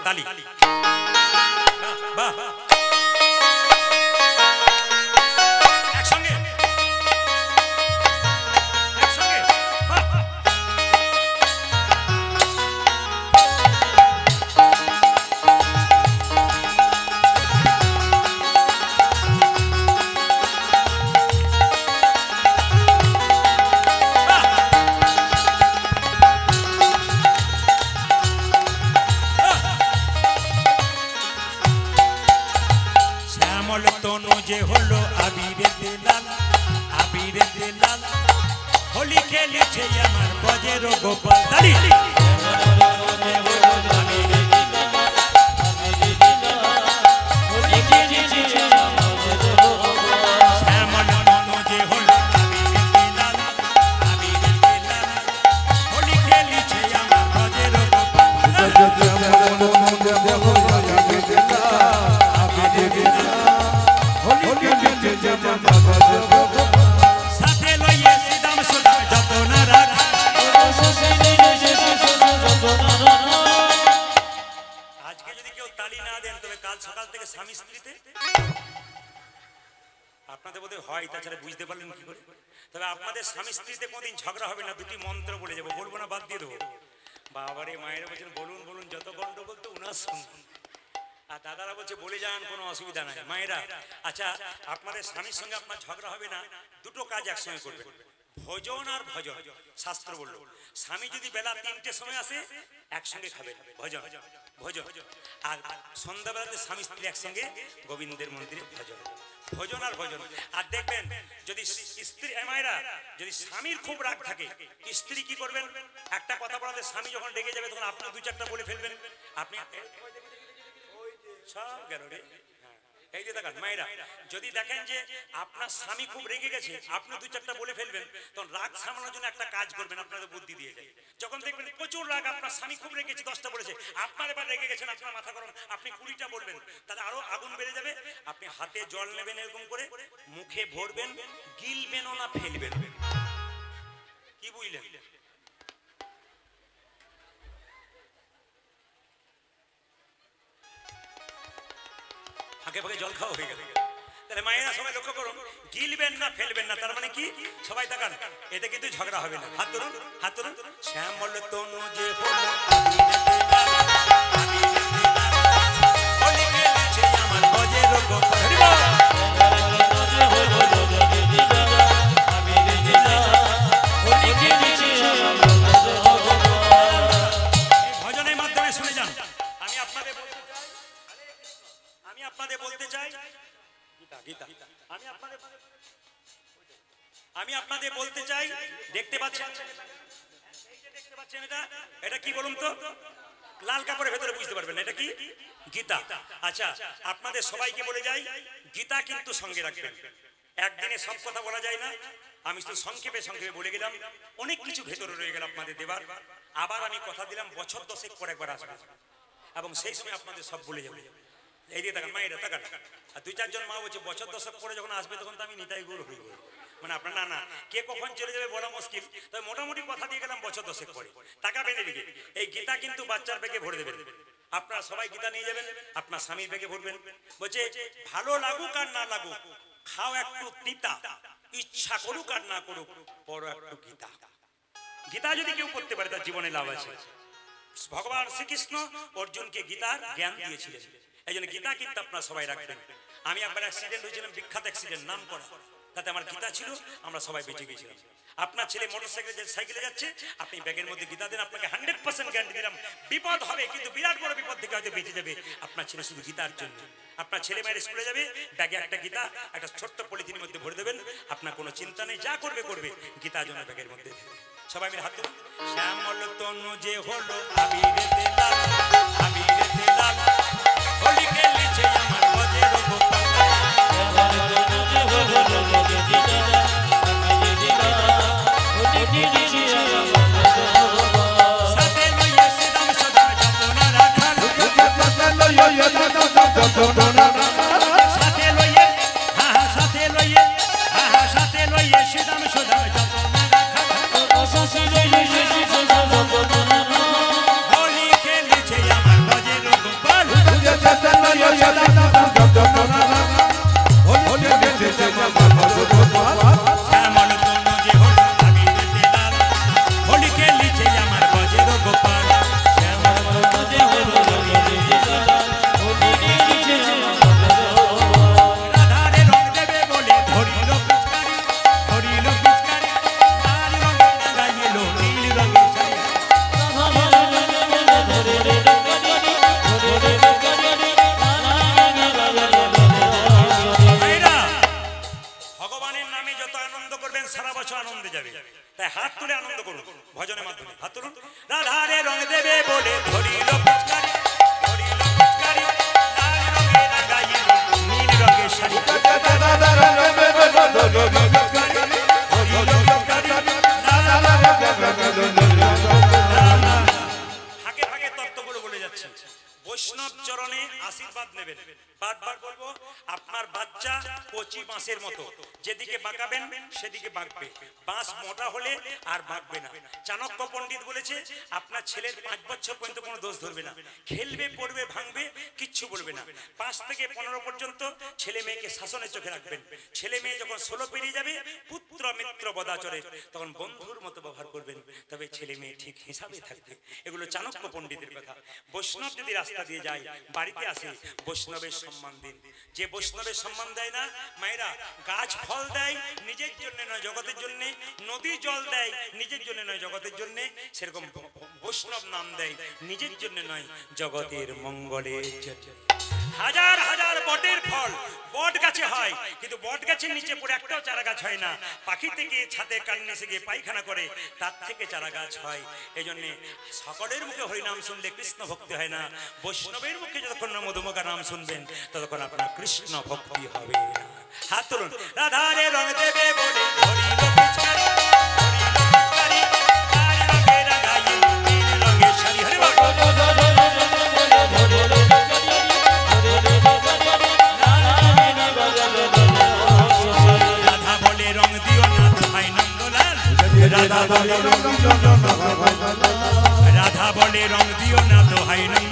তালি বাহ একসঙ্গে একসঙ্গে যে হলো আবিরে লাল হোলি খেলেছে আমার বজের গোপাল দাড়ি আপনাদের বোধহয় হয় তাছাড়া বুঝতে পারলেন কি করে তবে আপনাদের স্বামী স্ত্রীতে কোনদিন ঝগড়া হবে না দুটি মন্ত্র বলে যাবো বলবো না বাদ দিয়ে দেবো বাবারে মায়েরা বলছেন বলুন বলুন যত গন্ডগোল তো উনার সঙ্গে আর দাদারা বলছে বলে যান কোনো অসুবিধা নাই মায়েরা আচ্ছা আপনাদের স্বামীর সঙ্গে আপনার ঝগড়া হবে না দুটো কাজ একসঙ্গে করবেন ভোজন আর ভজন শাস্ত্র বলল স্বামী যদি বেলা 3টের সময় আসে একসঙ্গে খাবেন ভজন ভজন আর সন্ধ্যাবেলাতে স্বামী স্ত্রী একসঙ্গে গোবিন্দের মন্দিরে ভজন ভজন আর ভজন আর দেখবেন যদি স্ত্রী মায়েরা যদি স্বামীর খুব রাগ থাকে স্ত্রী কি করবেন একটা কথা বলাতে স্বামী যখন রেগে যাবে তখন আপনি 2-4টা বলে ফেলবেন আপনি সব গেল রে এই যে দেখেন মায়েরা যদি দেখেন যে আপনার স্বামী খুব রেগে গেছে আপনি 2-4টা বলে ফেলবেন তখন রাগ সামলানোর জন্য একটা কাজ করবেন আপনাদের বুদ্ধি দিয়ে যায় যখন দেখবেন প্রচুর রাগ আপনার স্বামী খুব রেগেছে 10টা বলেছে আপনার এবার রেগে গেছেন আপনার মাথা গরম আপনি 20টা বলবেন তাহলে আরো আগুন বেড়ে যাবে আপনি হাতে জল নেবেন এরকম করে মুখে ভরবেন গিলবেন না ফেলবেন কি বুঝলেন ফাঁকে ফাঁকে জল খাওয়া হয়ে গেল তাহলে মায়েরা সবাই লক্ষ্য করুন গিলবেন না ফেলবেন না তার মানে কি সবাই তাকান এতে কিন্তু ঝগড়া হবে না হাত তুলুন শ্যামল তনু যে হলো হোলি খেলেছে আমার বজের গোপাল ভজনের মাধ্যমে শুনে যান আমি আপনাদের বলতে চাই আমি আপনাদের বলতে চাই দেখতে পাচ্ছেন এটা কি বলুন তো লাল কাপড়ের ভেতরে বুঝতে পারবেন এটা কি গীতা আচ্ছা আপনাদের সবাইকে বলে যাই গীতা কিন্তু সঙ্গে রাখবেন একদিনে সব কথা বলা যায় না আমি তো সংক্ষেপে বলে গেলাম অনেক কিছু ভেতরে রয়ে গেল আপনাদের দেবার আবার আমি কথা দিলাম বছর 10 পর একবার আসবে এবং সেই সময় আপনাদের সব বলে যাবে এই দিয়ে তাকান মায়েরা তাকান আর 2-4 জন মা বলছে বছর 10 পরে যখন আসবে তখন তো আমি নিতাই গৌর হয়ে যাবো মানে আপনার না কে কখন চলে যাবে বলা মুশকিল তবে মোটামুটি কথা দিয়ে গেলাম বছর 10 পরে টাকা বেঁধে দিকে এই গীতা কিন্তু বাচ্চার ব্যাগে ভরে দেবেন আপনারা সবাই গীতা নিয়ে যাবেন আপনার স্বামীর ব্যাগে ভরবেন বলছে ভালো লাগুক আর না লাগুক খাও একটু তিতা ইচ্ছা করুক আর না করুক পড়ো একটু গীতা গীতা যদি কেউ পড়তে পারে তার জীবনে লাভ আছে ভগবান শ্রীকৃষ্ণ অর্জুনকে গীতার জ্ঞান দিয়েছিলেন এই জন্য গীতা কিন্তু আপনারা সবাই রাখবেন আমি একবার অ্যাক্সিডেন্ট হয়েছিলাম বিখ্যাত অ্যাক্সিডেন্ট নাম করা তাতে আমার গীতা ছিল আমরা সবাই বেঁচে গিয়েছিলাম আপনার ছেলে সাইকেলে যাচ্ছে আপনি ব্যাগের মধ্যে গীতা দেন আপনাকে 100% গ্যারান্টি দিলাম বিপদ হবে কিন্তু বিরাট বড় বিপদ থেকে হয়তো বেঁচে যাবে আপনার ছেলে শুধু গীতার জন্য আপনার ছেলে মেয়ের স্কুলে যাবে ব্যাগে একটা গীতা একটা ছোট্ট পলিথিনের মধ্যে ভরে দেবেন আপনার কোনো চিন্তা নেই যা করবে গীতা যেন ব্যাগের মধ্যে সবাই মিলে হাত তুলুন শ্যামল তনু যে হলো আবিরে লাল হোলি খেলেছে আমার বজের গোপাল সাথে লইয়ে শ্রীরাম সদা যতনা রাখাল সাথে লইয়ে শ্রীরাম সদা যতনা রাখাল হোলি খেলেছে হাত তুলুন। রাধারে রং দেবে বলে ধরিল পিচকারি, ধরিল পিচকারি, লাল রঙে রাঙাইল নীল রঙের শাড়ি। ফাঁকে ফাঁকে তত্ত্বগুলো বলে যাচ্ছে। বৈষ্ণব চরণে আশীর্বাদ নেবেন। বারবার বলবো, আপনার বাচ্চা কচি বাঁশের মতো, যেদিকে বাঁকাবেন সেদিকে বাঁকবে। বাঁশ মোটা হলে আর বাঁকবে না। চাণক্য পণ্ডিত বলেছে, আপনার ছেলের 5 বছর পর্যন্ত কোনো দোষ ধরবে না, খেলবে পড়বে ভাঙবে কিচ্ছু বলবে না। 5 থেকে 15 পর্যন্ত ছেলে মেয়েকে শাসনের চোখে রাখবেন। ছেলে মেয়ে যখন 16 পেরিয়ে যাবে, পুত্র মিত্র বদাচরে, তখন বন্ধুর মতো ব্যবহার করবেন, তবে ছেলে মেয়ে ঠিক হিসাবে থাকবে। এগুলো চাণক্য পণ্ডিতের কথা। বৈষ্ণব যদি রাস্তা দিয়ে যায়, বাড়িতে আসে, বৈষ্ণবের সম্মান দিন। যে বৈষ্ণবের সম্মান দেয় না, মায়েরা, গাছ ফল দেয় নিজের জন্য নয় জগতের জন্য, নদী জল দেয় নিজের জন্য নয় জগতের জন্য, সেরকম বৈষ্ণব নাম দেয় নিজের জন্য নয় জগতের মঙ্গলের জন্য। হাজার হাজার বটের ফল বট গাছে হয়, কিন্তু বট গাছের নিচে পড়ে একটাও চারা গাছ হয় না। পাখি থেকে ছাদে কান্নেসে গিয়ে পায়খানা করে, তার থেকে চারা গাছ হয়। এই জন্যে সকলের মুখে হরিনাম শুনলে কৃষ্ণ ভক্তি হয় না। বৈষ্ণবের মুখে যতক্ষণ না মধুমুখা নাম শুনবেন, ততক্ষণ আপনার কৃষ্ণ ভক্তি হবে না। হাত তুলুন। রাধারে রং দেবে বলে ধরিল পিচকারি, ধরিল পিচকারি, লাল রঙে রাঙাইল নীল রঙের শাড়ি। হরি বল। রাধা বলে রং দিও না দোহাই নন্দলাল, রাধা বলে রং দিও না দোহাই নন্দলাল।